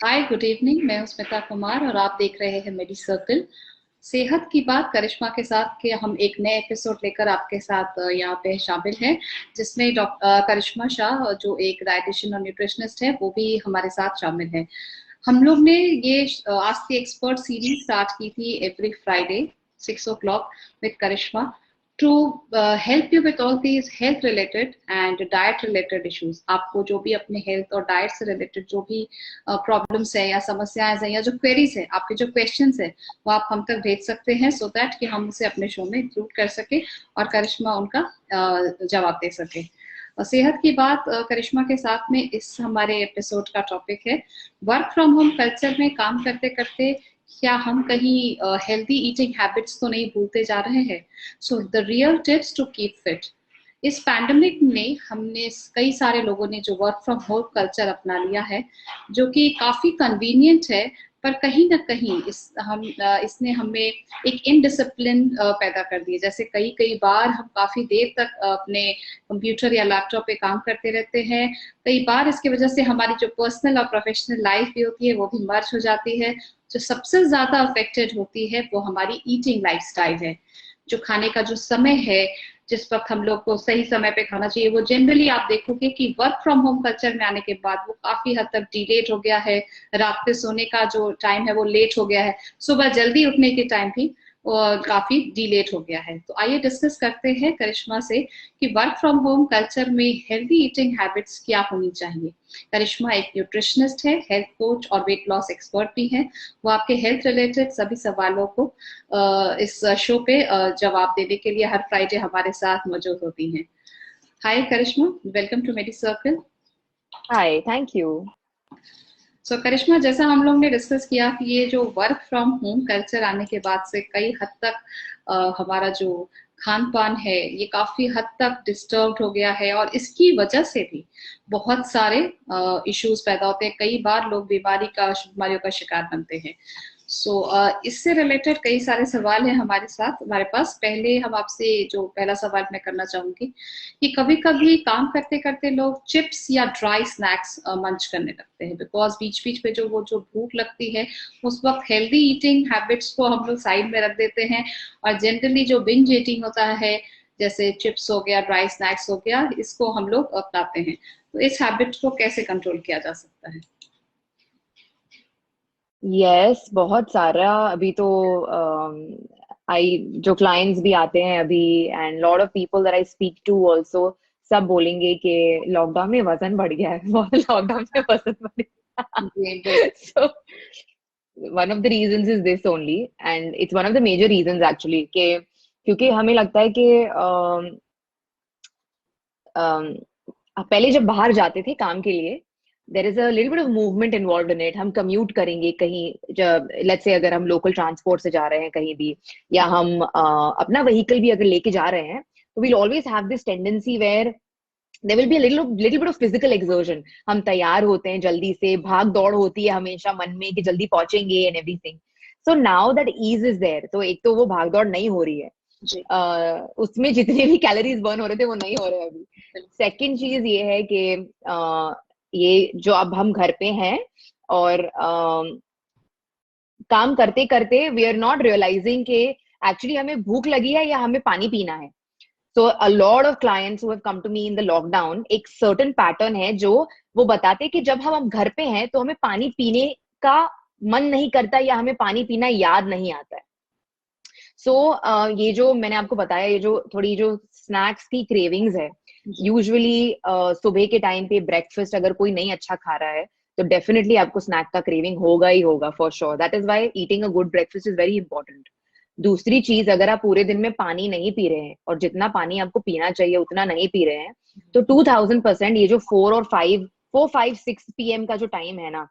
हाय, good evening. मैं हूं स्मिता कुमार और आप देख रहे हैं मेडी सर्कल। सेहत की बात करिश्मा के साथ के हम एक नए एपिसोड लेकर आपके साथ यहाँ पे शामिल हैं, जिसमें डॉक्टर करिश्मा शाह जो एक डाइटिशियन और न्यूट्रिशनिस्ट है वो भी हमारे साथ शामिल है। हम लोग ने ये ask the expert series start की थी every Friday 6 o'clock with Karishma to help you with all these health related and diet related issues. आपको जो भी अपने हेल्थ और डाइट से रिलेटेड जो भी प्रॉब्लम्स है या समस्याएं हैं या जो क्वेरीज है, आपके जो क्वेश्चंस है, वो आप हम तक भेज सकते हैं सो दैट कि हम उसे अपने शो में इंक्लूड कर सके और करिश्मा उनका जवाब दे सके। सेहत की बात करिश्मा के साथ में इस हमारे एपिसोड का टॉपिक है वर्क फ्रॉम होम कल्चर में काम करते करते क्या हम कहीं हेल्दी ईटिंग हैबिट्स तो नहीं भूलते जा रहे हैं। So the real tips to keep fit. इस पैंडेमिक में हमने कई सारे लोगों ने जो वर्क फ्रॉम होम कल्चर अपना लिया है, जो कि काफी कन्वीनियंट है, पर कहीं ना कहीं इसने हमें एक इनडिसिप्लिन पैदा कर दी है। जैसे कई कई बार हम काफी देर तक अपने कंप्यूटर या लैपटॉप पे काम करते रहते हैं। कई बार इसकी वजह से हमारी जो पर्सनल और प्रोफेशनल लाइफ भी होती है वो भी मर्ज हो जाती है। जो सबसे ज्यादा अफेक्टेड होती है वो हमारी ईटिंग लाइफस्टाइल है। जो खाने का जो समय है, जिस वक्त हम लोग को सही समय पे खाना चाहिए, वो जनरली आप देखोगे कि वर्क फ्रॉम होम कल्चर में आने के बाद वो काफी हद तक डिलेट हो गया है। रात पे सोने का जो टाइम है वो लेट हो गया है, सुबह जल्दी उठने के टाइम भी काफी डिलेट हो गया है। तो आइए डिस्कस करते हैं करिश्मा से कि वर्क फ्रॉम होम कल्चर में हेल्दी ईटिंग हैबिट्स क्या होनी चाहिए। करिश्मा एक न्यूट्रिशनिस्ट है, हेल्थ कोच और वेट लॉस एक्सपर्ट भी है। वो आपके हेल्थ रिलेटेड सभी सवालों को इस शो पे जवाब देने के लिए हर फ्राइडे हमारे साथ मौजूद होती हैं। Hi Karishma, welcome to MediCircle. Hi, thank you. So Karishma, जैसा हम लोग ने डिस्कस किया कि ये जो वर्क फ्रॉम होम कल्चर आने के बाद से कई हद तक हमारा जो खान पान है ये काफी हद तक डिस्टर्ब हो गया है और इसकी वजह से भी बहुत सारे इश्यूज पैदा होते हैं। कई बार लोग बीमारियों का शिकार बनते हैं। सो इससे रिलेटेड कई सारे सवाल हैं हमारे पास। पहले हम आपसे जो पहला सवाल मैं करना चाहूंगी कि कभी कभी काम करते करते लोग चिप्स या ड्राई स्नैक्स मंच करने लगते हैं, बिकॉज बीच बीच पे जो भूख लगती है उस वक्त हेल्दी ईटिंग हैबिट्स को हम लोग साइड में रख देते हैं और जनरली जो बिंज ईटिंग होता है, जैसे चिप्स हो गया, ड्राई स्नैक्स हो गया, इसको हम लोग अपनाते हैं। तो इस हैबिट को कैसे कंट्रोल किया जा सकता है? यस, बहुत सारा अभी तो आई जो क्लाइंट्स भी आते हैं अभी and lot of people that I speak to also सब बोलेंगे कि लॉकडाउन में वजन बढ़ गया है। लॉकडाउन में वजन बढ़ गया। जी बिल्कुल। So one of the reasons is this only, and it's one of the major reasons actually कि क्योंकि हमें लगता है कि अम, पहले जब बाहर जाते थे काम के लिए there is a little bit of movement involve in it. हम कम्यूट करेंगे कहीं, जब लेट्स से अगर हम लोकल ट्रांसपोर्ट से जा रहे हैं कहीं भी, या हम अपना व्हीकल भी अगर लेके जा रहे हैं, तो we'll always have this tendency where there will be little bit of physical exertion. हम तैयार होते हैं, जल्दी से भाग दौड़ होती है हमेशा मन में कि जल्दी पहुंचेंगे and everything. So now that ease is there, तो एक तो वो भाग दौड़ नहीं हो रही है। जी उसमें जितने भी कैलोरीज बर्न हो रहे थे वो नहीं हो रहे हैं अभी। बिल्कुल। सेकंड चीज ये है कि ये जो अब हम घर पे हैं और काम करते करते वी आर नॉट रियलाइजिंग कि एक्चुअली हमें भूख लगी है या हमें पानी पीना है। So a lot of clients who have come to me in the lockdown, एक सर्टेन पैटर्न है जो वो बताते हैं कि जब हम घर पे हैं तो हमें पानी पीने का मन नहीं करता या हमें पानी पीना याद नहीं आता है। सो ये जो मैंने आपको बताया, ये जो थोड़ी जो स्नैक्स की क्रेविंग्स है, जी यूजुअली सुबह के टाइम पे ब्रेकफास्ट अगर कोई नहीं अच्छा खा रहा है तो डेफिनेटली आपको स्नैक का क्रेविंग होगा ही होगा, for sure. That is why eating a good breakfast is very important. दूसरी चीज, अगर आप पूरे दिन में पानी नहीं पी रहे हैं और जितना पानी आपको पीना चाहिए उतना नहीं पी रहे हैं, तो 2000% ये जो 4 5 6 PM का जो टाइम है ना,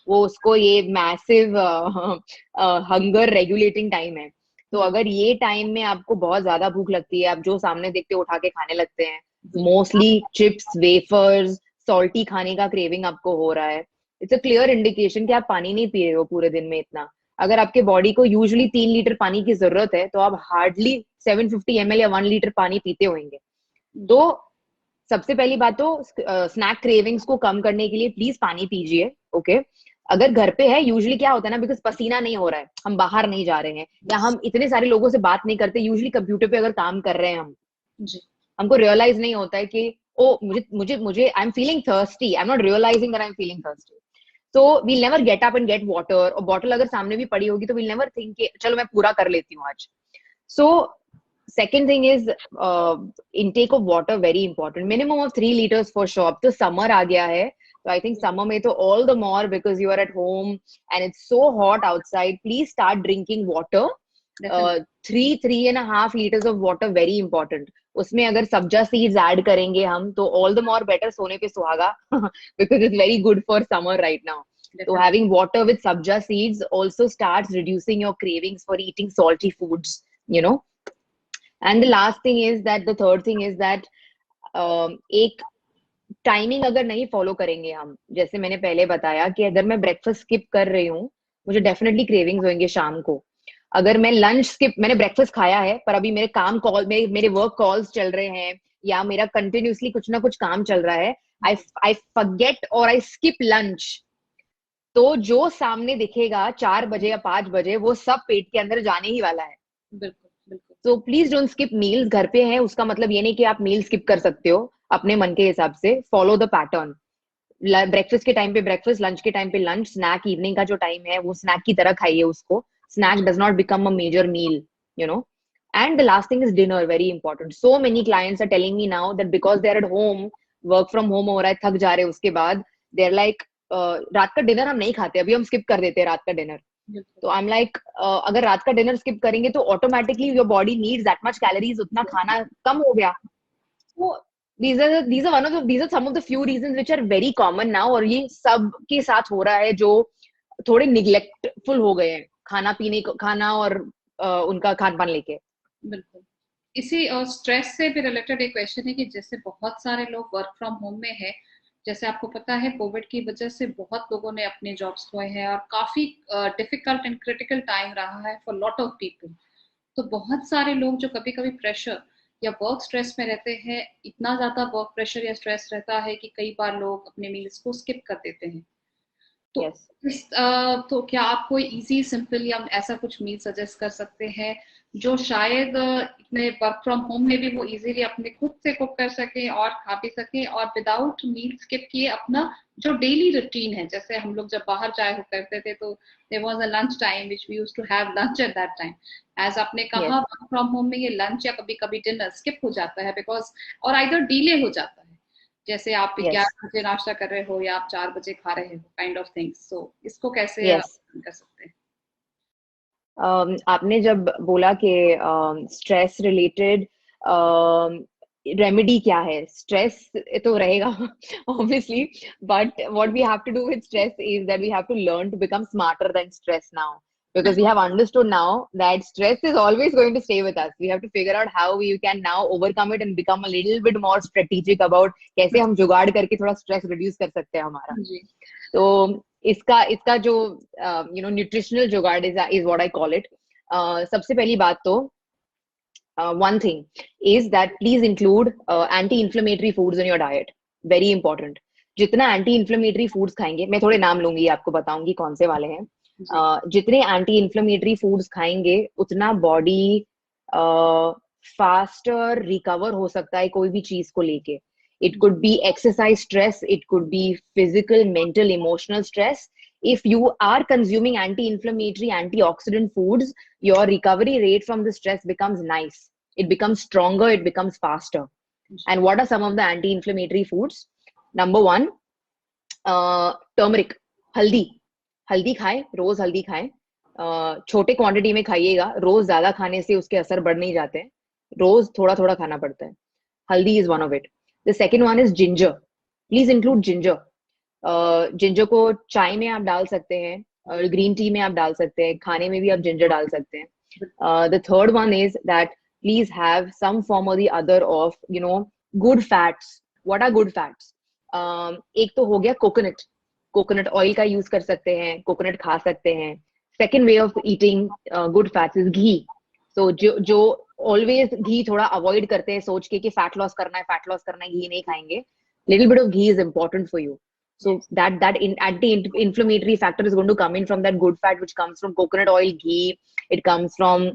वो उसको ये मैसिव हंगर रेगुलेटिंग टाइम है। तो अगर ये टाइम में आपको बहुत ज्यादा भूख लगती है, आप जो सामने देखते हो उठा के खाने लगते हैं, जी मोस्टली चिप्स, वेफर्स, सॉल्टी खाने का क्रेविंग आपको हो रहा है, इट्स अ क्लियर इंडिकेशन कि आप पानी नहीं पी रहे हो पूरे दिन में इतना। अगर आपके बॉडी को यूजुअली 3 लीटर पानी की जरूरत है तो आप हार्डली 750 ml या 1 लीटर पानी पीते होंगे। तो सबसे पहली बात तो स्नैक क्रेविंग्स को कम करने के लिए प्लीज पानी पीजिए, ओके। अगर घर पे है यूजुअली क्या होता है ना, बिकॉज पसीना नहीं हो रहा है, हम बाहर नहीं जा रहे हैं, या हम इतने सारे लोगों से बात नहीं करते, यूजुअली कंप्यूटर पे अगर काम कर रहे हैं हम, जी। हमको रियलाइज नहीं होता है कि ओ मुझे मुझे मुझे I am feeling thirsty, I am not realising that I am feeling thirsty. So we'll never get up and get water, और बॉटल अगर सामने भी पड़ी होगी तो वील नेवर थिंक कि चलो मैं पूरा कर लेती हूँ आज। सो second thing is intake of water very important, minimum of 3 liters for sure। अब तो समर आ गया है, तो आई थिंक समर में तो all the more because you are at home and it's so hot outside, please start drinking water। three and a half liters of water very important। उसमें अगर सब्जा seeds add करेंगे हम तो all the more better, सोने पे सुहागा because it's very good for summer right now। So having water with sabja seeds also starts reducing your cravings for eating salty foods, you know। And the last thing is that, the third thing is that, एक timing अगर नहीं follow करेंगे हम, जैसे मैंने पहले बताया कि अगर मैं ब्रेकफास्ट स्किप कर रही हूँ, मुझे डेफिनेटली क्रेविंग्स होंगे शाम को। अगर मैं लंच स्किप, मैंने ब्रेकफास्ट खाया है पर अभी मेरे काम कॉल, मेरे वर्क कॉल्स चल रहे हैं, या मेरा कंटिन्यूसली कुछ ना कुछ काम चल रहा है, आई फॉरगेट और आई स्किप लंच, तो जो सामने दिखेगा 4 बजे या 5 बजे वो सब पेट के अंदर जाने ही वाला है। बिल्कुल बिल्कुल। तो प्लीज डोंट स्किप मील्स। घर पे हैं उसका मतलब ये नहीं कि आप मील स्किप कर सकते हो, अपने मन के हिसाब से फॉलो द पैटर्न। ब्रेकफास्ट के टाइम पे ब्रेकफास्ट, लंच के टाइम पे लंच, स्नैक इवनिंग का जो टाइम है वो स्नैक की तरह खाइए उसको। Snack does not become a major meal, you know. And the last thing is dinner, very important. So many clients are telling me now that because they are at home, work from home हो रहा है, थक जा रहे हैं, उसके बाद they are like रात का डिनर हम नहीं खाते, अभी हम स्किप कर देते हैं रात का डिनर। तो आई एम लाइक, अगर रात का डिनर स्किप करेंगे तो automatically your body needs that much calories, उतना खाना कम हो गया। तो these are some of the few reasons which are very common now, और ये सब के साथ हो रहा है जो थोड़े निग्लेक्टफुल हो गए हैं खाना पीने को, खाना और उनका खान पान लेके। बिल्कुल। इसी स्ट्रेस से भी रिलेटेड एक क्वेश्चन है कि जैसे बहुत सारे लोग वर्क फ्रॉम होम में है, जैसे आपको पता है कोविड की वजह से बहुत लोगों ने अपने जॉब्स खोए हैं और काफी डिफिकल्ट एंड क्रिटिकल टाइम रहा है फॉर लॉट ऑफ पीपल। तो बहुत सारे लोग जो कभी कभी प्रेशर या वर्क स्ट्रेस में रहते हैं, इतना ज्यादा वर्क प्रेशर या स्ट्रेस रहता है कि कई बार लोग अपने मील्स को स्किप कर देते हैं। तो yes तो क्या आप कोई इजी सिंपल या ऐसा कुछ मील सजेस्ट कर सकते हैं जो शायद इतने वर्क फ्रॉम होम में भी वो इजीली अपने खुद से कुक कर सके और खा पी सके और विदाउट मील स्किप किए अपना जो डेली रूटीन है, जैसे हम लोग जब बाहर चाय करते थे तो there was a lunch time which we used to have lunch at that time. As आपने कहा yes वर्क फ्रॉम होम में ये लंच या कभी कभी डिनर स्किप हो जाता है बिकॉज, और आइदर डिले हो जाता है, जैसे आप yes 11 बजे नाश्ता कर रहे हो या आप 4 बजे खा रहे हो, काइंड ऑफ थिंग्स। सो इसको कैसे आप yes कर सकते हैं? आपने जब बोला कि स्ट्रेस रिलेटेड रेमेडी क्या है, स्ट्रेस तो रहेगा obviously, but what we have to do with stress is that we have to learn to become smarter than stress now, because we have understood now that stress is always going to stay with us. We have to figure out how we can now overcome it and become a little bit more strategic about कैसे हम जुगाड़ करके थोड़ा stress reduce कर सकते हैं हमारा। जी। तो इसका इसका जो न्यूट्रिशनल जुगाड़ is what I call it. सबसे पहली बात तो one thing is that please include anti-inflammatory foods in your diet, very important। जितना एंटी इन्फ्लेमेटरी फूड्स खाएंगे, मैं थोड़े नाम लूंगी, आपको बताऊंगी कौन से वाले हैं। जितने एंटी इन्फ्लेमेटरी फूड्स खाएंगे उतना बॉडी फास्टर रिकवर हो सकता है कोई भी चीज को लेके। It could be exercise stress, it could be physical, mental, emotional stress. If you are consuming anti-inflammatory, antioxidant foods, your recovery rate from the stress becomes nice. It becomes stronger, it becomes faster. And what are some of the anti-inflammatory foods? Number one, turmeric, हल्दी। हल्दी खाएं, रोज हल्दी खाएं। छोटे quantity में खाइएगा, रोज ज्यादा खाने से उसके असर बढ़ नहीं जाते हैं, रोज थोड़ा थोड़ा खाना पड़ता है। हल्दी is one of it. The second one is ginger. Please include ginger. Ginger को चाय में आप डाल सकते हैं, ग्रीन टी में आप डाल सकते हैं, खाने में भी आप जिंजर डाल सकते हैं। The third one is that please have some form और the other of good fats. What are good fats? एक तो हो गया कोकोनट, कोकोनट ऑयल का यूज कर सकते हैं, कोकोनट खा सकते हैं। Second way of eating good fats is ghee. So जो ऑलवेज घी थोड़ा अवॉइड करते हैं सोच के कि फैट लॉस करना है, फैट लॉस करना है, घी नहीं खाएंगे, little bit of ghee is important for you. So that anti-inflammatory factor is going to come in from that good fat which comes from coconut oil, ghee. It comes from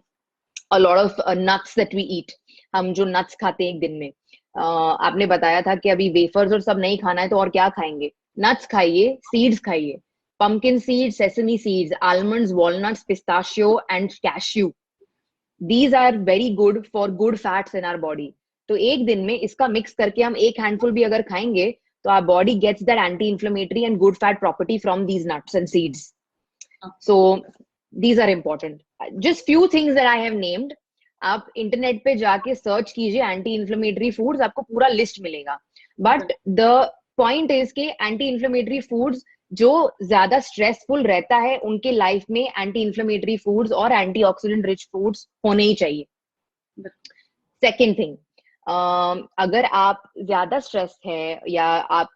a lot of nuts that we eat. हम जो nuts खाते हैं एक दिन में, आपने बताया था कि अभी वेफर्स और सब नहीं खाना है तो और क्या खाएंगे? Nuts खाइए, seeds खाइए, pumpkin seeds, sesame seeds, almonds, walnuts, pistachio and cashew. These are very good for good fats in our body. तो एक दिन में इसका मिक्स करके हम एक हैंडफुल भी अगर खाएंगे तो our body gets that anti-inflammatory and good fat property from these nuts and seeds. So these are important. Just few things that I have named. आप इंटरनेट पे जाके सर्च कीजिए एंटी इन्फ्लेमेटरी फूड्स, आपको पूरा लिस्ट मिलेगा. But the point is कि anti inflammatory foods जो ज्यादा स्ट्रेसफुल रहता है उनके लाइफ में एंटी इन्फ्लेमेटरी फूड्स और एंटीऑक्सीडेंट रिच फूड्स होने ही चाहिए. सेकेंड थिंग, अगर आप ज्यादा स्ट्रेस है या आप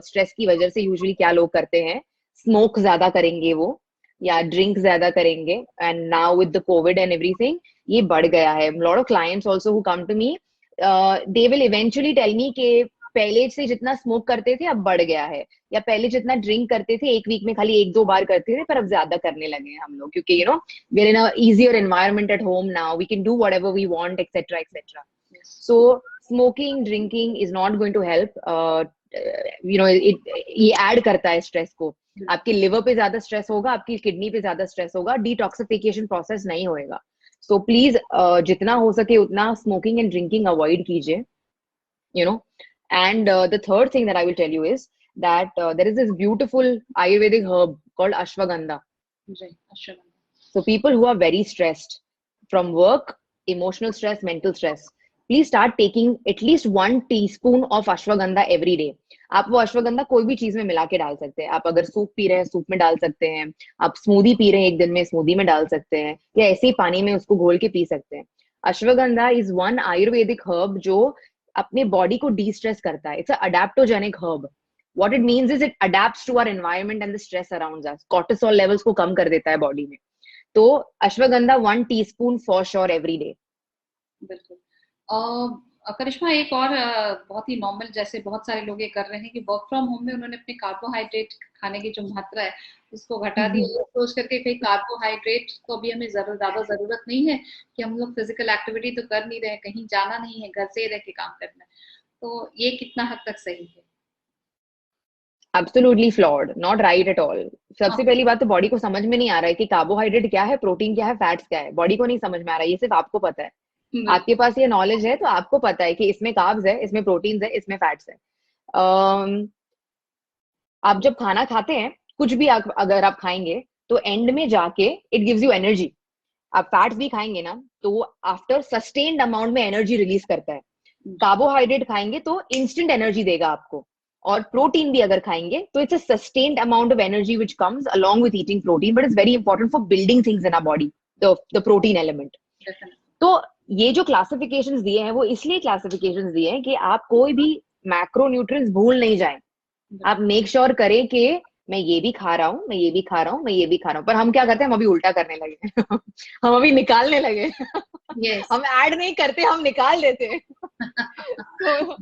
स्ट्रेस की वजह से यूजुअली क्या लोग करते हैं, स्मोक ज्यादा करेंगे वो या ड्रिंक ज्यादा करेंगे. And now with the COVID and everything ये बढ़ गया है. Lot of clients also who come to me, they will eventually tell me कि पहले से जितना स्मोक करते थे अब बढ़ गया है, या पहले जितना ड्रिंक करते थे एक वीक में खाली 1-2 बार करते थे पर अब ज्यादा करने लगे हैं हम लोग, क्योंकि you know we are in a easier environment at home now, we can do whatever we want etcetera etcetera. So smoking, drinking is not going to help. You know, ये ऐड करता है स्ट्रेस को. आपके liver पे ज्यादा stress होगा, आपकी kidney पे ज्यादा स्ट्रेस होगा, डिटॉक्सिफिकेशन प्रोसेस नहीं होएगा. सो प्लीज जितना हो सके उतना स्मोकिंग एंड ड्रिंकिंग अवॉइड कीजिए, you know. And the third thing that I will tell you is that there is this beautiful Ayurvedic herb called ashwagandha. So people who are very stressed from work, emotional stress, mental stress, please start taking at least 1 teaspoon of ashwagandha every day. आप वो अश्वगंधा कोई भी चीज में मिला के डाल सकते हैं. आप अगर सूप पी रहे हैं सूप में डाल सकते हैं, आप स्मूदी पी रहे हैं एक दिन में स्मूदी में डाल सकते हैं, या ऐसे ही पानी में उसको घोल के पी सकते हैं. Ashwagandha is one Ayurvedic herb जो अपने बॉडी को डी स्ट्रेस करता है. It's a adaptogenic herb. What it means is it adapts to our environment and the stress around us. Cortisol levels को कम कर देता है बॉडी में. तो ashwagandha 1 teaspoon for sure every day. बिल्कुल. करिश्मा, एक और बहुत ही नॉर्मल, जैसे बहुत सारे लोग ये कर रहे हैं कि वर्क फ्रॉम होम में उन्होंने अपने कार्बोहाइड्रेट खाने की जो मात्रा है उसको घटा दी, सोच करके कहीं कार्बोहाइड्रेट तो अभी हमें ज्यादा जरूरत नहीं है कि हम लोग फिजिकल एक्टिविटी तो कर नहीं रहे, कहीं जाना नहीं है, घर से रह के काम करना है. तो ये कितना हद तक सही है? Absolutely flawed, not right at all. सबसे पहली बात तो बॉडी को समझ में नहीं आ रहा है कि कार्बोहाइड्रेट क्या है, प्रोटीन क्या है, फैट्स क्या है. बॉडी को नहीं समझ में आ रहा है, ये सिर्फ आपको पता है. आपके पास ये नॉलेज है तो आपको पता है कि इसमें कार्ब्स है, इसमें प्रोटीन्स है, इसमें फैट्स है. आप जब खाना खाते हैं कुछ भी अगर आप खाएंगे तो एंड में जाके इट गिव्स यू एनर्जी. आप फैट्स भी खाएंगे ना तो आफ्टर सस्टेन्ड अमाउंट में एनर्जी रिलीज करता है. कार्बोहाइड्रेट खाएंगे तो इंस्टेंट एनर्जी देगा आपको, और प्रोटीन भी अगर खाएंगे तो it's a sustained amount of energy which comes along with eating protein, but it's very important for building things in our body, the protein element. तो ये जो क्लासिफिकेशंस दिए हैं वो इसलिए क्लासिफिकेशंस दिए हैं कि आप कोई भी मैक्रो न्यूट्रिएंट्स भूल नहीं जाएं. आप मेक श्योर करें कि मैं ये भी खा रहा हूँ, मैं ये भी खा रहा हूँ, मैं ये भी खा रहा हूँ. पर हम क्या करते हैं, हम अभी उल्टा करने लगे. हम अभी निकालने लगे. yes. हम ऐड नहीं करते, हम निकाल देते हैं. So,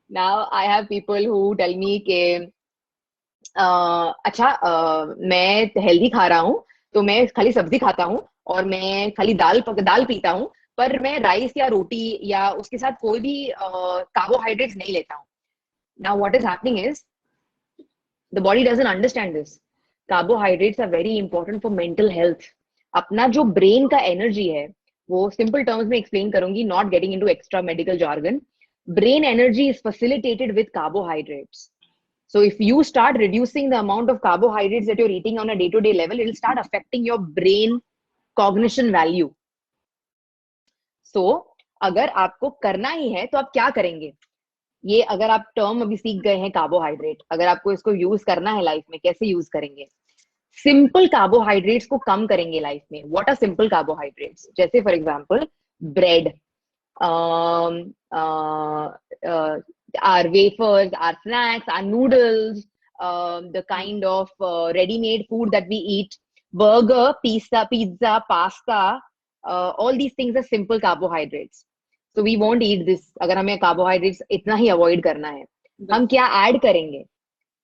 now I have people who tell me कि अच्छा मैं हेल्दी खा रहा हूँ तो मैं खाली सब्जी खाता हूँ और मैं खाली दाल पीता हूँ, पर मैं राइस या रोटी या उसके साथ कोई भी कार्बोहाइड्रेट्स नहीं लेता हूँ. Now what is happening is the body doesn't understand this. Carbohydrates are very important for mental health. अपना जो ब्रेन का एनर्जी है वो सिंपल टर्म्स में एक्सप्लेन करूंगी, not getting into extra medical jargon. Brain energy is facilitated with carbohydrates. So if you start reducing the amount of carbohydrates that you're eating on a day-to-day level, it will start affecting your brain cognition value. So अगर आपको करना ही है तो आप क्या करेंगे? ये अगर आप टर्म अभी सीख गए हैं कार्बोहाइड्रेट, अगर आपको इसको यूज करना है लाइफ में, कैसे यूज करेंगे? सिंपल कार्बोहाइड्रेट्स को कम करेंगे लाइफ में. What are simple carbohydrates? जैसे for example bread, our wafers, our snacks, our noodles, the kind of ready-made food that we eat, burger, pizza, pasta, all these things are simple carbohydrates. So we won't eat this. अगर हमें carbohydrates इतना ही avoid करना है. हम क्या add करेंगे?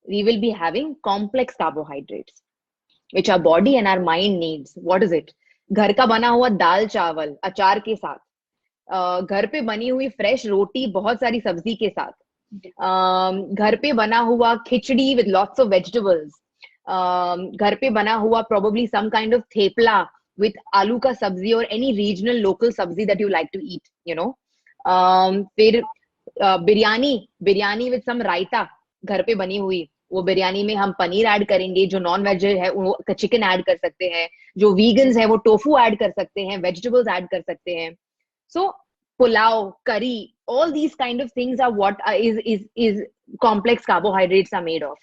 We will be having complex carbohydrates which our body and our mind needs. What is it? घर का बना हुआ दाल चावल अचार के साथ, घर पे बनी हुई फ्रेश रोटी बहुत सारी सब्जी के साथ, घर पे बना हुआ खिचड़ी with lots of vegetables, घर पे बना हुआ probably some kind of thepla with आलू का सब्जी or any regional local सब्जी that you like to eat, you know. फिर बिरयानी with some रायता घर पे बनी हुई, वो बिरयानी में हम पनीर ऐड करेंगे, जो नॉन वेज है वो चिकन ऐड कर सकते हैं, जो वीगन्स है वो टोफू ऐड कर सकते हैं, वेजिटेबल्स ऐड कर सकते हैं. सो पुलाव, करी, all these kind of things are what is complex carbohydrates are made of.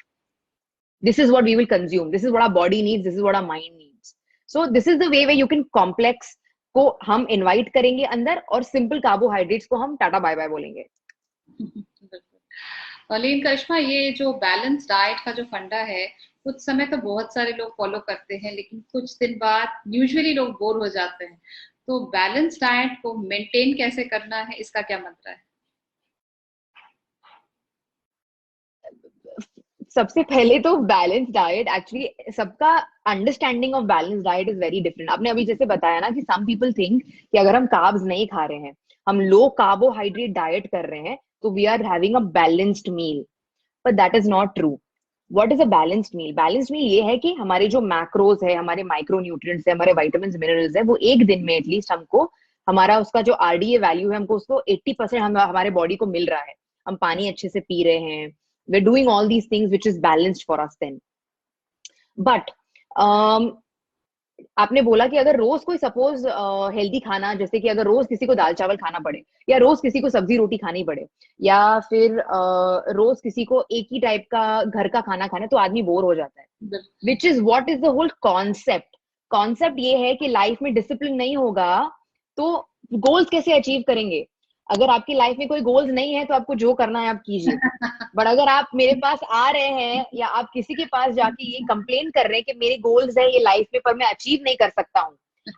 This is what we will consume. This is what our body needs. This is what our mind needs. So this is the way where you can complex को हम invite करेंगे अंदर, और simple carbohydrates को हम tata bye bye बोलेंगे. लेकिन करिश्मा, ये जो बैलेंस डाइट का जो फंडा है, कुछ समय तो बहुत सारे लोग फॉलो करते हैं, लेकिन कुछ दिन बाद यूजुअली लोग बोर हो जाते हैं. तो बैलेंस डाइट को मेंटेन कैसे करना है, इसका क्या मंत्र है? सबसे पहले तो बैलेंस डाइट, एक्चुअली सबका understanding of balance diet is very different. आपने अभी जैसे बताया ना कि सम पीपल थिंक कि अगर हम कार्ब्स नहीं खा रहे हैं, हम लो कार्बोहाइड्रेट डाइट कर रहे हैं, तो we are having a balanced meal. But that is not true. What is a balanced meal? Balanced meal ये है कि हमारे जो मैक्रोज है, हमारे माइक्रो न्यूट्रिएंट्स है, हमारे विटामिन्स मिनरल्स है, वो एक दिन में एटलीस्ट हमको, हमारा उसका जो आरडीए वैल्यू है, हमको उसको 80% हमारे बॉडी को मिल रहा है. हम पानी अच्छे से पी रहे हैं. We're doing all these things which is balanced for us then. But आपने बोला कि अगर रोज कोई सपोज हेल्दी खाना, जैसे कि अगर रोज किसी को दाल चावल खाना पड़े, या रोज किसी को सब्जी रोटी खानी पड़े, या फिर रोज किसी को एक ही टाइप का घर का खाना खाना, तो आदमी बोर हो जाता है. Which is what is the whole concept. Concept ये है कि लाइफ में डिसिप्लिन नहीं होगा तो गोल्स कैसे अचीव करेंगे. अगर आपकी लाइफ में कोई गोल्स नहीं है तो आपको जो करना है आप कीजिए. बट अगर आप मेरे पास आ रहे हैं, या आप किसी के पास जाके ये कंप्लेन कर रहे हैं कि मेरे गोल्स है ये लाइफ में, पर मैं अचीव नहीं कर सकता हूँ,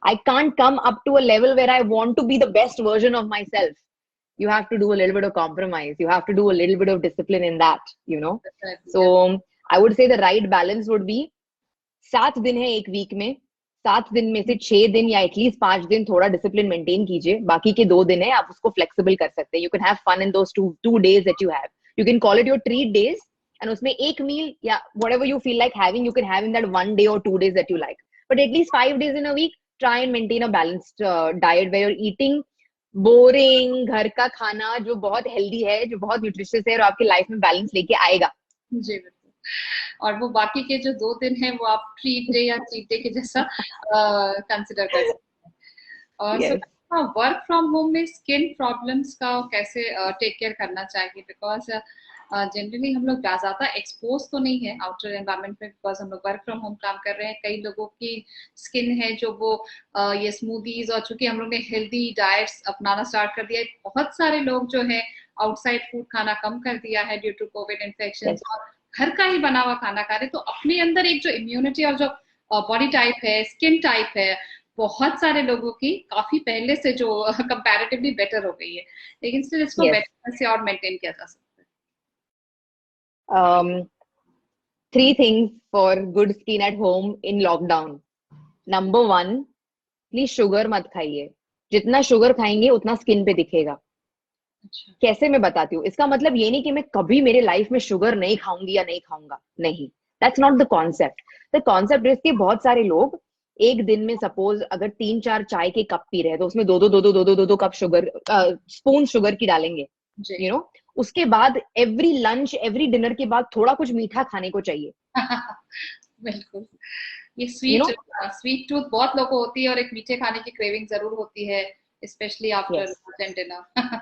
I can't come up to a level where I want to be the best version of myself. You have to do a little bit of compromise. You have to do a little bit of discipline in that, you know. So I would say the right balance would be 7 दिन है एक week में, 7 दिन में से 6 दिन या at least 5 दिन थोड़ा डिसिप्लिन मेंटेन कीजिए. बाकी के 2 दिन है आप उसको फ्लेक्सिबल कर सकते हैं. You can have fun in those two days that you have. You can call it your treat days, and उसमें एक meal या whatever you feel like having, you can have in that 1 day or 2 days that you like. But at least 5 days in a week, try and maintain a balanced diet where you're eating boring घर का खाना जो बहुत healthy है, जो बहुत nutritious है, और आपकी लाइफ में बैलेंस लेके आएगा. जी बिल्कुल. और वो बाकी के जो 2 दिन है वो आप ट्रीट डे या चीट डे के जैसा कंसिडर कर सकते हैं. और वर्क फ्रॉम होम में स्किन प्रॉब्लम्स का कैसे टेक केयर करना चाहिए? बिकॉज जनरली हम लोग ज्यादा एक्सपोज तो नहीं है आउटर एनवायरनमेंट में, बिकॉज हम लोग वर्क फ्रॉम होम काम कर रहे हैं. कई लोगों की स्किन है जो वो ये स्मूदीज, और चूंकि हम लोग ने हेल्दी डाइट्स अपनाना स्टार्ट कर दिया है, बहुत सारे लोग जो है आउटसाइड फूड खाना कम कर दिया है ड्यू टू कोविड इन्फेक्शन, और घर का ही बना हुआ खाना खा रहे. तो अपने अंदर एक जो इम्यूनिटी और जो बॉडी टाइप है, स्किन टाइप है, बहुत सारे लोगों की काफी पहले से जो कंपैरेटिवली बेटर हो गई है, लेकिन स्टिल इसको बेटर से और मेंटेन किया जा सकता है. 3 things for good skin at home in lockdown. Number 1, please sugar मत खाइए. जितना शुगर खाएंगे उतना स्किन पे दिखेगा. अच्छा. कैसे मैं बताती हूँ. इसका मतलब ये नहीं कि मैं कभी मेरे लाइफ में शुगर नहीं खाऊंगी या नहीं खाऊंगा, नहीं. That's not the concept. The concept is कि बहुत सारे लोग एक दिन में सपोज अगर 3-4 चाय के कप पी रहे हैं, तो उसमें 2 कप शुगर, स्पून शुगर की डालेंगे, यू नो. उसके बाद एवरी लंच, एवरी डिनर के बाद थोड़ा कुछ मीठा खाने को चाहिए. बिल्कुल. ये स्वीट टूथ बहुत लोगों को होती है, और एक मीठे खाने की क्रेविंग जरूर होती है, specially after lunch and dinner.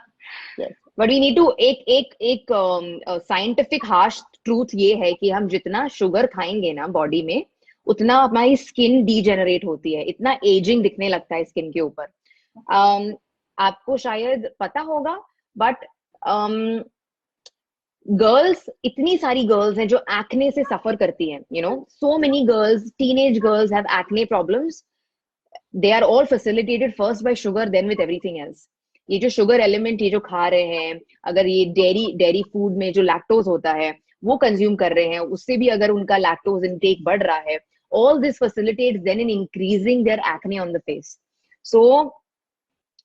But we need to एक साइंटिफिक हार्श ट्रूथ ये है कि हम जितना शुगर खाएंगे ना बॉडी में, उतना हमारी स्किन डीजेनरेट होती है, इतना एजिंग दिखने लगता है स्किन के ऊपर. आपको शायद पता होगा, बट गर्ल्स, इतनी सारी गर्ल्स हैं जो एक्ने से सफर करती हैं, you know. So many girls, teenage girls have acne problems. They are all facilitated first by sugar, then with everything else. ये जो शुगर एलिमेंट ये जो खा रहे हैं, अगर ये डेयरी फूड में जो लैक्टोज होता है वो कंज्यूम कर रहे हैं, उससे भी अगर उनका लैक्टोज इनटेक बढ़ रहा है, all this facilitates then in increasing their acne on the face. So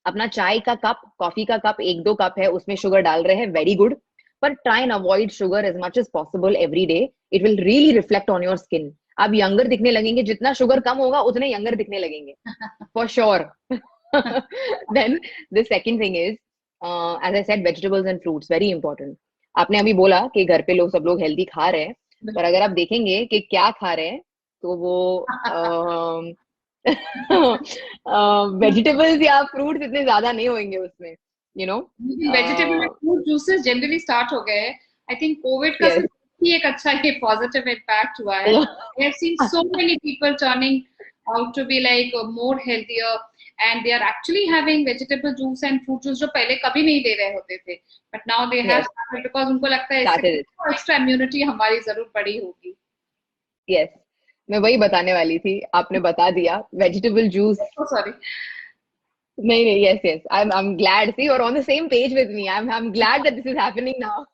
अपना चाय का कप, कॉफी का कप 1-2 कप है, उसमें शुगर डाल रहे हैं, वेरी गुड, पर try and avoid sugar as much as possible every day. It will really reflect on your skin. आप यंगर दिखने लगेंगे, जितना शुगर कम होगा उतने यंगर दिखने लगेंगे for sure. Then the second thing is, as I said, vegetables and fruits very important. आपने अभी बोला कि घर पे लोग सब लोग हेल्दी खा रहे हैं, पर अगर आप देखेंगे कि क्या खा रहे हैं तो वो वेजिटेबल्स या फ्रूट्स इतने ज्यादा नहीं होंगे उसमें, you know. Vegetable fruit juices generally start हो गए हैं. आई थिंक कोविड का ही एक अच्छा ये पॉजिटिव इम्पैक्ट हुआ है. I have seen so many people turning out to be like more healthier and they are actually having vegetable juice and fruit juice जो पहले कभी नहीं ले रहे होते थे, but now they have started because उनको लगता है इससे एक्स्ट्रा इम्यूनिटी हमारी जरूर बढ़ी होगी. Yes, मैं वही बताने वाली थी, आपने बता दिया. वेजिटेबल जूस, सॉरी, नहीं, yes, I'm glad. See, you're on the same page with me. I'm glad that this is happening now.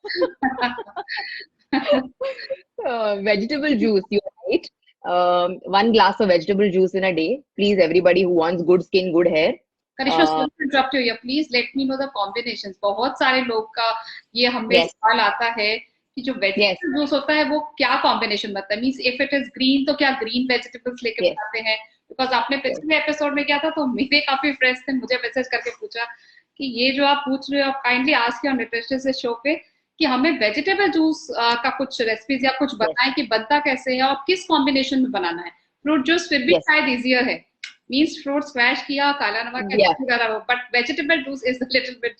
Vegetable juice, you're right. 1 glass of vegetable juice in a day, please, everybody who wants good skin, good hair. Karishma, interrupt you here, please let me know the combinations. बहुत सारे लोग का ये हमें सवाल आता है कि जो वेजिटेबल जूस होता है वो क्या कॉम्बिनेशन बनता है. Means if it is green तो क्या ग्रीन वेजिटेबल्स लेके बनाते हैं? बिकॉज आपने पिछले एपिसोड में किया था तो मेरे काफी फ्रेंड्स ने मुझे मैसेज करके पूछा कि ये जो आप पूछ रहे हो, आप kindly ask your nutritionist show पे कि हमें वेजिटेबल जूस का कुछ रेसिपीज या कुछ बताएं कि बनता कैसे है और किस कॉम्बिनेशन में बनाना है. फ्रूट जूस फिर भी शायद इजियर है, मींस फ्रूट स्क्वैश किया, काला नमक ऐसा, but vegetable juice is a little bit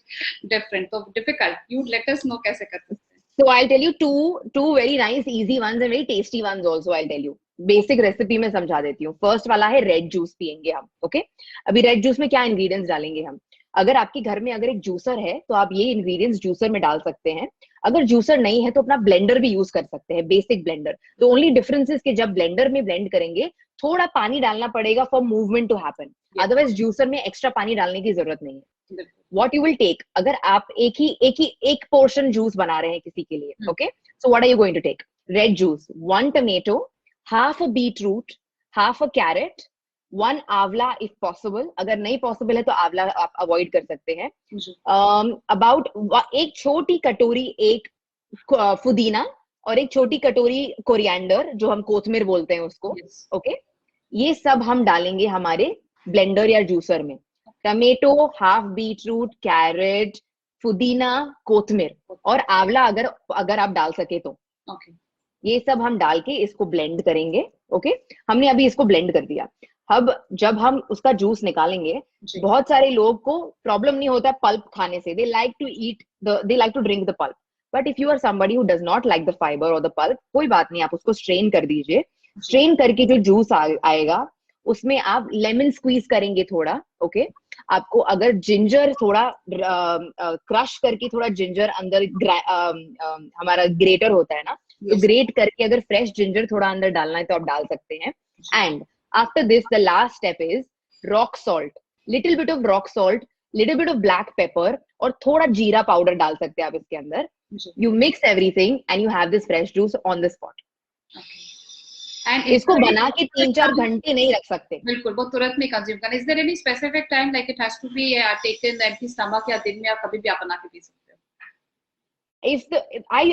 different, तो difficult. You let us know कैसे करते हैं. So I'll tell you two very nice easy ones and very tasty ones also. I'll tell you basic recipe में समझा देती हूँ. First वाला है रेड जूस पियेंगे हम. ओके, अभी रेड जूस में क्या इंग्रेडिएंट्स डालेंगे हम? अगर आपके घर में अगर एक जूसर है तो आप ये इंग्रेडिएंट्स जूसर में डाल सकते हैं. अगर जूसर नहीं है तो अपना ब्लेंडर भी यूज कर सकते हैं, basic blender. The only difference is कि जब ब्लेंडर में ब्लेंड करेंगे थोड़ा पानी डालना पड़ेगा for movement to happen, otherwise juicer में एक्स्ट्रा पानी डालने की जरूरत नहीं है. What you will take, अगर आप एक पोर्शन जूस बना रहे हैं किसी के लिए, okay? So what are you going to take? Red juice, 1 tomato, half a beetroot, half a carrot, 1 आंवला if possible. अगर नहीं possible है तो आंवला आप avoid कर सकते हैं. About एक छोटी कटोरी एक पुदीना और एक छोटी कटोरी कोरिएंडर, जो हम कोथमीर बोलते हैं उसको. okay? ये सब हम डालेंगे हमारे ब्लेंडर या जूसर में. टमेटो, हाफ बीटरूट, कैरेट, पुदीना, कोथमीर और आंवला अगर आप डाल सके तो. ये सब हम डाल के इसको ब्लेंड करेंगे. ओके, हमने अभी इसको ब्लेंड कर दिया. अब जब हम उसका जूस निकालेंगे, बहुत सारे लोग को प्रॉब्लम नहीं होता पल्प खाने से. They like to drink the pulp. But if you are somebody who does not like the fibre और द पल्प, कोई बात नहीं, आप उसको स्ट्रेन कर दीजिए. स्ट्रेन करके जो जूस आएगा उसमें आप लेमन स्क्वीज करेंगे थोड़ा. ओके, आपको अगर जिंजर थोड़ा क्रश करके थोड़ा जिंजर अंदर हमारा ग्रेटर होता है ना, तो ग्रेट करके अगर फ्रेश जिंजर थोड़ा अंदर डालना है तो आप डाल सकते हैं. And after this the last step is rock salt, little bit of rock salt, little bit of black pepper और थोड़ा जीरा पाउडर डाल सकते हैं आप इसके अंदर. You mix everything and you have this fresh juice on the spot. इसको बना के 3-4 घंटे नहीं रख सकते. बिल्कुल, वो तुरंत में कंज्यूम करना. Is there any specific time like it has to be taken empty stomach या दिन में आप कभी भी आप बना के पी सकते हो?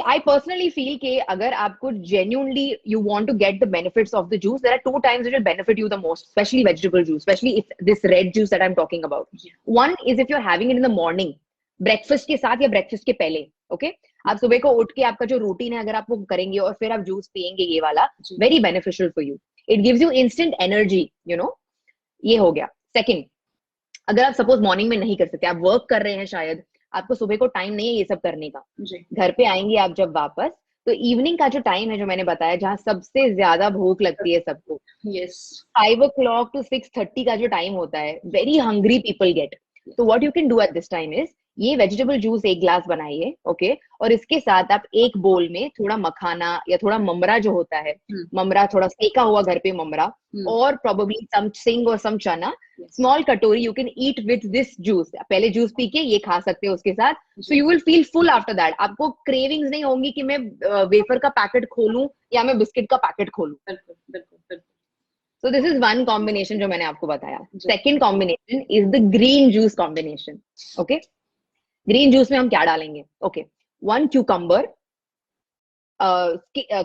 I personally feel कि अगर आपको genuinely you want to get the benefits of the juice, there are 2 times it will benefit you the most, especially vegetable juice, especially if this red juice that I'm talking about. One is if you're having it in the morning, breakfast के साथ या breakfast के पहले. Okay, आप सुबह को उठ के आपका जो रूटीन है अगर आप वो करेंगे और फिर आप जूस पियेंगे, ये वाला very beneficial for you. It gives you instant energy, you know. ये हो गया. Second, अगर आप सपोज मॉर्निंग में नहीं कर सकते, आप वर्क कर रहे हैं, शायद आपको सुबह को टाइम नहीं है ये सब करने का, घर पे आएंगे आप जब वापस, तो इवनिंग का जो टाइम है जो मैंने बताया, जहाँ सबसे ज्यादा भूख लगती है सबको, 5 o'clock to 6:30 का जो टाइम होता है, वेरी हंग्री पीपल गेट. तो what you can do at this time is ये वेजिटेबल जूस 1 ग्लास बनाइए, ओके, और इसके साथ आप एक बोल में थोड़ा मखाना या थोड़ा ममरा जो होता है, ममरा थोड़ा सेका हुआ घर पे ममरा, और प्रोबेबली सम सिंग और सम चना, स्मॉल कटोरी you can eat with this juice. पहले जूस पी के ये खा सकते हो उसके साथ, so you will feel full after that. आपको क्रेविंग्स नहीं होंगी कि मैं वेफर का पैकेट खोलूं या मैं बिस्किट का पैकेट खोलूं। बिल्कुल बिल्कुल बिल्कुल। So this is one combination जो मैंने आपको बताया। Second combination is the green juice combination. Okay? Green juice में हम क्या डालेंगे? Okay. 1 cucumber,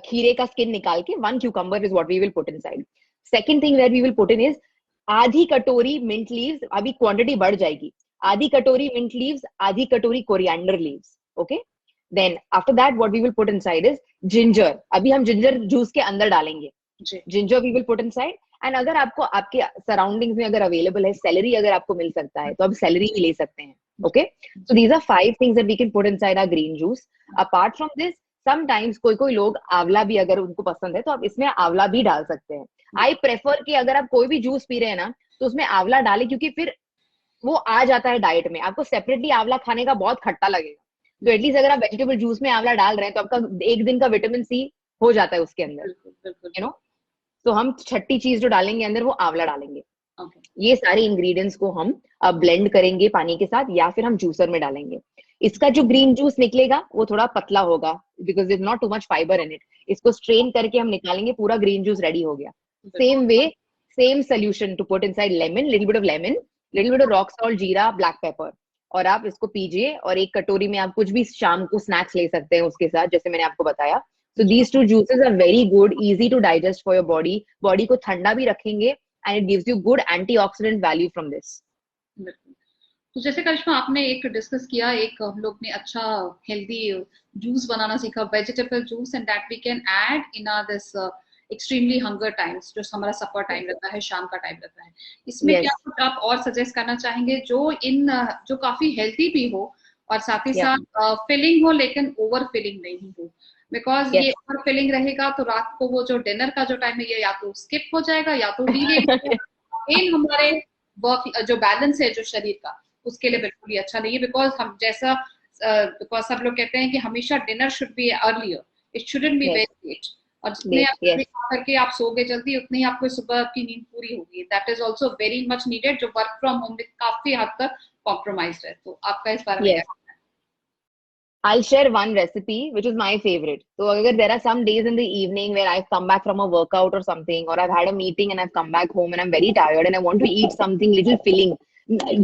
खीरे का स्किन निकाल के 1 cucumber is what we will put inside. Second thing where we will put in is आधी कटोरी mint leaves, अभी क्वांटिटी बढ़ जाएगी, आधी कटोरी mint leaves, आधी कटोरी coriander leaves. Okay? Then after that what we will put inside is ginger. अभी हम ginger juice के अंदर डालेंगे। Ginger we will put inside, and अगर आपको आपके सराउंडिंग्स में अगर अवेलेबल है सेलरी, अगर आपको मिल सकता है तो आप सेलरी भी ले सकते हैं। Okay, so these are 5 things that we can put inside our green juice. Apart from this, sometimes कोई लोग आंवला भी अगर उनको पसंद है तो आप इसमें आंवला भी डाल सकते हैं। आई प्रेफर कि अगर आप कोई भी जूस पी रहे हैं ना तो उसमें आंवला डालें, क्योंकि फिर वो आ जाता है डाइट में। आपको सेपरेटली आंवला खाने का बहुत खट्टा लगेगा, तो एटलीस्ट अगर आप वेजिटेबल जूस में आंवला डाल रहे हैं तो आपका एक दिन का विटामिन सी हो जाता है उसके अंदर, यू नो। तो हम छठी चीज जो डालेंगे अंदर वो आंवला डालेंगे। ये सारे इंग्रेडिएंट्स को हम ब्लेंड करेंगे पानी के साथ, या फिर हम जूसर में डालेंगे। इसका जो ग्रीन जूस निकलेगा वो थोड़ा पतला होगा, because is not too much fibre in it. इसको स्ट्रेन करके हम निकालेंगे, पूरा ग्रीन जूस रेडी हो गया। Same way, same solution to put inside lemon, little bit of lemon, little bit of rock salt, जीरा, ब्लैक पेपर, और आप इसको पीजिए। और एक कटोरी में आप कुछ भी शाम को स्नैक्स ले सकते हैं उसके साथ, जैसे मैंने आपको बताया। So these two juices are very good, easy to digest for your body. Body को ठंडा भी रखेंगे, and it gives you good antioxidant value from this. तो जैसे करिश्मा आपने एक डिस्कस किया, एक हम लोग ने अच्छा हेल्दी जूस बनाना सीखा, vegetable juice, and that we can add in this extremely hunger times, जो हमारा सफर टाइम रहता है, शाम का टाइम रहता है। इसमें क्या कुछ आप और सजेस्ट करना चाहेंगे जो काफी हेल्दी भी हो और साथ ही साथ फिलिंग हो, लेकिन ओवर फिलिंग नहीं हो? बिकॉज ये ओवर फिलिंग रहेगा तो रात को वो जो डिनर का जो टाइम है ये या तो स्किप हो जाएगा या तो डिले इन हमारे वर्क जो बैलेंस है जो शरीर का, उसके लिए बिल्कुल ही अच्छा नहीं है। बिकॉज हम जैसा बिकॉज सब लोग कहते हैं कि हमेशा dinner should be earlier, it shouldn't be very late, और जितने आप करके आप सोगे जल्दी उतनी ही आपको सुबह की नींद पूरी होगी। That is also very much needed, जो वर्क फ्रॉम होम में काफी हद तक कॉम्प्रोमाइज है। तो आपका इस बारे में I'll share one recipe which is my favorite. So agar there are some days in the evening where I've come back from a workout or something, or I've had a meeting and I've come back home and I'm very tired and I want to eat something little filling,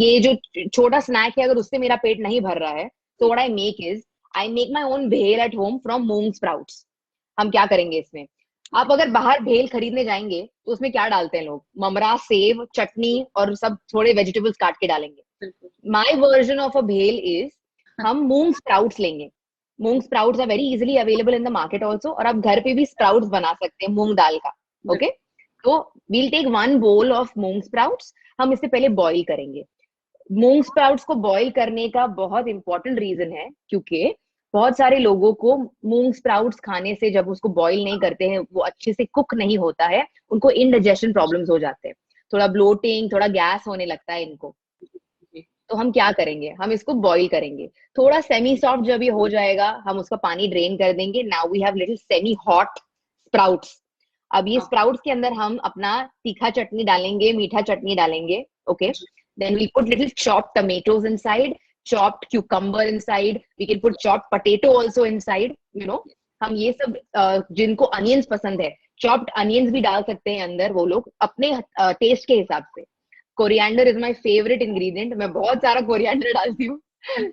ये जो छोटा snack है अगर उससे मेरा पेट नहीं भर रहा है, so what I make is I make my own bhel at home from moong sprouts. हम क्या करेंगे इसमें, आप अगर बाहर भेल खरीदने जाएंगे तो उसमें क्या डालते हैं लोग, ममरा, सेव, चटनी और सब थोड़े वेजिटेबल्स काट के डालेंगे। My version of a bhel is हम मूंग स्प्राउट्स लेंगे। Moong sprouts are very easily available in the market also, और आप घर पे भी स्प्राउट्स बना सकते हैं मूंग दाल का। ओके, तो we'll take 1 bowl of moong sprouts. हम इससे पहले बॉईल करेंगे। मूंग स्प्राउट्स को बॉईल करने का बहुत इंपॉर्टेंट रीजन है, क्योंकि बहुत सारे लोगों को मूंग स्प्राउट्स खाने से, जब उसको बॉईल नहीं करते हैं, वो अच्छे से कुक नहीं होता है, उनको इंडाइजेशन प्रॉब्लम्स हो जाते हैं, थोड़ा ब्लोटिंग, थोड़ा गैस होने लगता है इनको। तो हम क्या करेंगे, हम इसको बॉईल करेंगे। थोड़ा सेमी सॉफ्ट जब ये हो जाएगा हम उसका पानी ड्रेन कर देंगे। Now we have little semi hot sprouts. अब ये स्प्राउट्स के अंदर हम अपना तीखा चटनी डालेंगे, मीठा चटनी डालेंगे। Okay, then we put little chopped tomatoes inside, chopped cucumber inside, we can put chopped potato also inside, you know। हम ये सब जिनको अनियंस पसंद है, chopped onions भी डाल सकते हैं अंदर, वो लोग अपने टेस्ट के हिसाब से। Coriander is my favourite ingredient, मैं बहुत सारा कोरिएंडर डालती हूँ।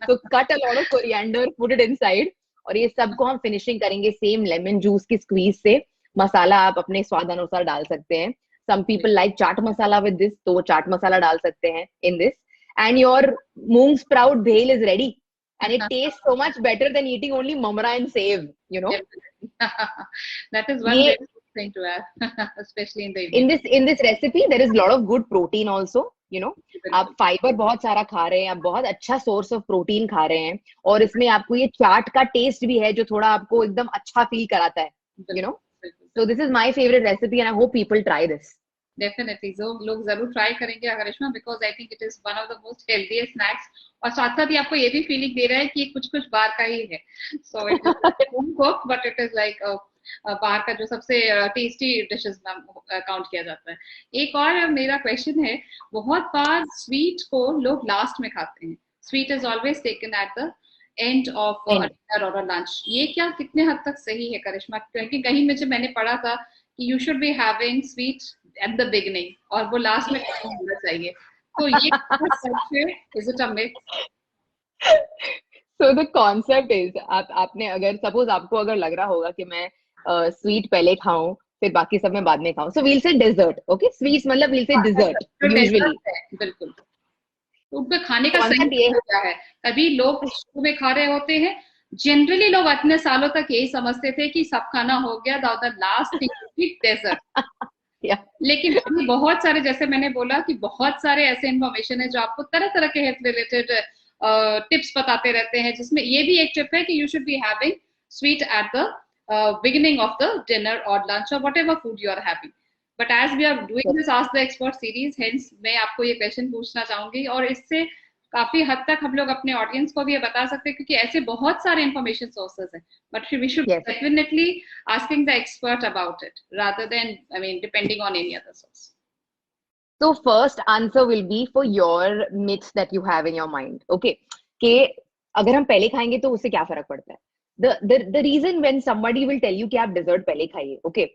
तो cut a lot of coriander, put it inside, और ये सबको हम फिनिशिंग करेंगे सेम लेमन जूस की स्क्वीज से। मसाला आप अपने स्वाद अनुसार डाल सकते हैं। Some people like chaat masala with this, तो वो चाट मसाला डाल सकते हैं in this, and your moong sprout bhel is ready, and it tastes so much better than eating only mamra and save, you know। That is one very good thing to add, especially in the evening. In this recipe there is a lot of good protein also, you know। आप fibre बहुत सारा खा रहे हैं, आप बहुत अच्छा source of protein खा रहे हैं, और इसमें आपको ये चाट का टेस्ट भी है जो थोड़ा आपको एकदम अच्छा फील कराता है, you know। So this is my favorite recipe and I hope people try this. Definitely जो लोग जरूर ट्राई करेंगे Karishma, because I think it is one of the most healthiest snacks, और साथ साथ ही आपको ये भी फीलिंग दे रहा है कि ये कुछ कुछ बार का ही है, so it is home cook but it is like बाहर का जो सबसे टेस्टी डिशेस में काउंट किया जाता है। एक और मेरा क्वेश्चन है, बहुत बार स्वीट को लोग लास्ट में खाते हैं, sweet is always taken at the end of dinner और लंच, ये क्या कितने हद तक सही है करिश्मा? क्योंकि कहीं मुझे मैंने पढ़ा था कि you should be having sweet at the beginning और वो लास्ट में होना चाहिए, तो ये सच है, is it a myth? So the concept is, आपने अगर सपोज आपको अगर लग रहा होगा कि मैं स्वीट पहले खाऊं फिर बाकी सब मैं बाद में खाऊं, सो वील से डेजर्ट, ओके, स्वीट्स मतलब वील से डिजर्ट यूजुअली। बिल्कुल, तो उनका खाने का सही कॉन्सेप्ट ये क्या है? कभी लोग शुरू में खा रहे होते हैं, जनरली लोग इतने सालों तक यही समझते थे कि सब खाना हो गया, द लास्ट थिंग डेजर्ट। लेकिन अभी बहुत सारे, जैसे मैंने बोला कि बहुत सारे ऐसे इन्फॉर्मेशन है जो आपको तरह तरह के हेल्थ रिलेटेड टिप्स बताते रहते हैं, जिसमें ये भी एक टिप है कि you should be having sweet at the beginning of the dinner और लंच और whatever food you are having. But as we are doing this ask the expert series, hence मैं आपको ये क्वेश्चन पूछना चाहूंगी, और इससे काफी हद तक हम लोग अपने ऑडियंस को भी ये बता सकते हैं, क्योंकि ऐसे बहुत सारे इंफॉर्मेशन सोर्सेज हैं, but we should definitely asking the expert about it rather than I mean depending on any other source. So first answer will be for your myths that you have in your mind, okay? कि अगर हम पहले खाएंगे तो उससे क्या फर्क पड़ता है? The reason when somebody will tell you कि आप dessert पहले खाइए, okay?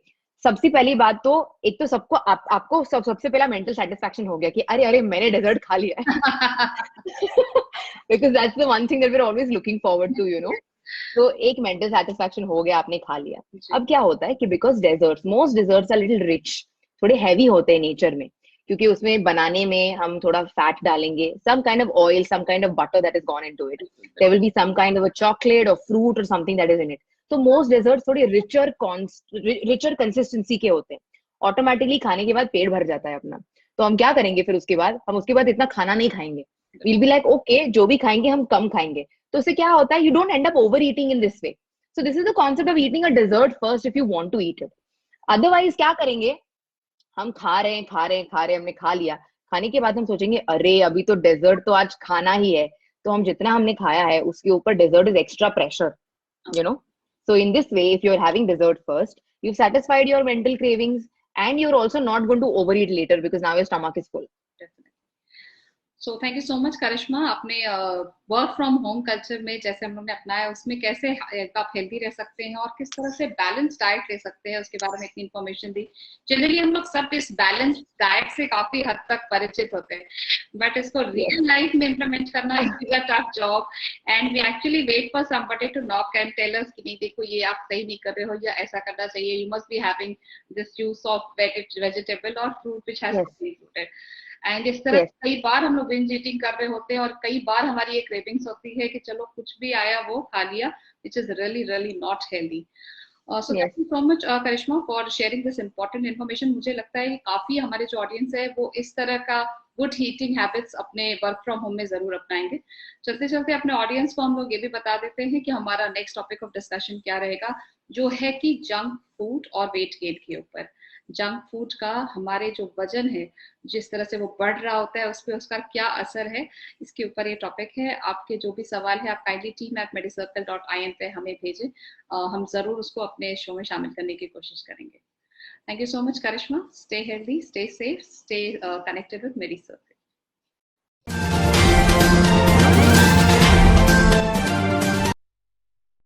सबसे पहली बात तो एक तो सबको आपको सबसे पहला मेंटल सेटिस्फैक्शन हो गया कि अरे अरे मैंने डेजर्ट खा लिया है because that's the one thing that we're always looking forward to, you know. तो एक मेंटल सेटिस्फैक्शन हो गया, आपने खा लिया। अब क्या होता है कि because desserts, most desserts are little rich, थोड़े हैवी होते हैं नेचर में, क्योंकि उसमें बनाने में हम थोड़ा फैट डालेंगे, some kind of oil, some kind of butter that has gone into it. There will be some kind of a chocolate or fruit or something that is in it. तो most desserts थोड़े richer consistency के होते हैं, automatically खाने के बाद पेट भर जाता है अपना। तो हम क्या करेंगे फिर उसके बाद, हम उसके बाद इतना खाना नहीं खाएंगे, we'll be like okay जो भी खाएंगे हम कम खाएंगे। तो उससे क्या होता है, you don't end up overeating in this way. So this is the concept of eating a dessert first if you want to eat it. Otherwise क्या करेंगे, हम खा रहे हैं, हमने खा लिया, खाने के बाद हम सोचेंगे अरे अभी तो डेजर्ट तो आज खाना ही है, तो हम जितना हमने खाया है उसके ऊपर dessert is extra pressure, you know. So in this way, if you're having dessert first, you've satisfied your mental cravings and you're also not going to overeat later because now your stomach is full. So thank you so much Karishma, अपने work from home culture में जैसे हम लोग ने अपनाया उसमें कैसे आप हेल्दी रह सकते हैं और किस तरह से बैलेंस डाइट ले सकते हैं उसके बारे में इतनी इन्फॉर्मेशन दी। जनरली हम लोग सब इस बैलेंस डाइट से काफी हद तक परिचित होते हैं, बट इसको रियल लाइफ में इम्प्लीमेंट करना is a tough job, and we actually wait for somebody to knock and tell us कि नहीं देखो ये आप सही नहीं कर रहे हो या ऐसा करना चाहिए, you must be having this use of vegetable और fruit which has to be included. And इस तरह कई बार हम लोग बिंज ईटिंग कर रहे होते हैं और कई बार हमारी एक क्रेविंग्स होती है कि चलो कुछ भी आया वो खा लिया, which is really really not healthy. So thank you so much Karishma for sharing this important information. मुझे लगता है कि काफी हमारे जो ऑडियंस है वो इस तरह का गुड ईटिंग हैबिट्स अपने वर्क फ्रॉम होम में जरूर अपनाएंगे। चलते चलते अपने ऑडियंस को हम लोग ये भी बता देते हैं कि हमारा नेक्स्ट टॉपिक ऑफ डिस्कशन क्या रहेगा, जो है कि जंक फूड और वेट गेन के ऊपर। जंक फूड का हमारे जो वजन है जिस तरह से वो बढ़ रहा होता है उस पर उसका क्या असर है, इसके ऊपर ये टॉपिक है। आपके जो भी सवाल है आप काइंडली team@medicircle.in पे हमें भेजें, हम जरूर उसको अपने शो में शामिल करने की कोशिश करेंगे। Thank you so much Karishma, stay healthy, stay safe, stay connected with मेडिसर्कल।